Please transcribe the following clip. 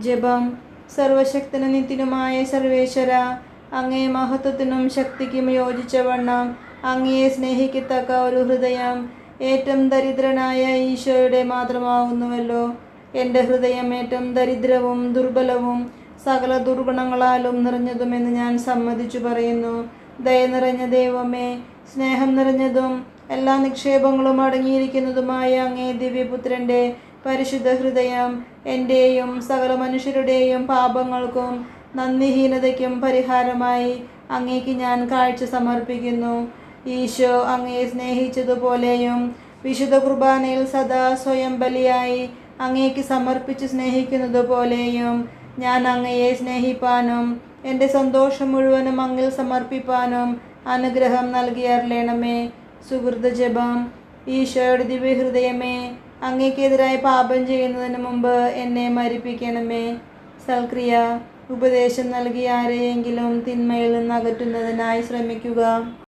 ജപം. സർവശക്തനും നിത്യനുമായ സർവേശ്വര, അങ്ങേ മഹത്വത്തിനും ശക്തിക്കും യോജിച്ചവണ്ണം അങ്ങയെ സ്നേഹിക്കത്തക്ക ഒരു ഹൃദയം ഏറ്റവും ദരിദ്രനായ ഈശോയുടെ മാത്രമാകുന്നുവല്ലോ. എൻ്റെ ഹൃദയം ഏറ്റവും ദരിദ്രവും ദുർബലവും സകല ദുർഗുണങ്ങളാലും നിറഞ്ഞതുമെന്ന് ഞാൻ സമ്മതിച്ചു പറയുന്നു. ദയ നിറഞ്ഞ ദൈവമേ, സ്നേഹം നിറഞ്ഞതും എല്ലാ നിക്ഷേപങ്ങളും അടങ്ങിയിരിക്കുന്നതുമായ അങ്ങേ ദിവ്യപുത്രൻ്റെ പരിശുദ്ധ ഹൃദയം എൻ്റെയും സകല മനുഷ്യരുടെയും പാപങ്ങൾക്കും നന്ദിഹീനതയ്ക്കും പരിഹാരമായി അങ്ങേക്ക് ഞാൻ കാഴ്ച സമർപ്പിക്കുന്നു. ഈശോ അങ്ങയെ സ്നേഹിച്ചതുപോലെയും വിശുദ്ധ കുർബാനയിൽ സദാ സ്വയം ബലിയായി അങ്ങേക്ക് സമർപ്പിച്ച് സ്നേഹിക്കുന്നത് പോലെയും ഞാൻ അങ്ങയെ സ്നേഹിപ്പാനും എൻ്റെ സന്തോഷം മുഴുവനും അങ്ങിൽ സമർപ്പിപ്പാനും അനുഗ്രഹം നൽകിയരുളണമേ. സുഹൃത ജപം. ഈശോയുടെ ദിവ്യഹൃദയമേ, അങ്ങേക്കെതിരായി പാപം ചെയ്യുന്നതിന് മുമ്പ് എന്നെ മരിപ്പിക്കണമേ. സൽക്രിയ. ഉപദേശം നൽകി ആരെയെങ്കിലും തിന്മയിൽ നിന്ന് അകറ്റുന്നതിനായി ശ്രമിക്കുക.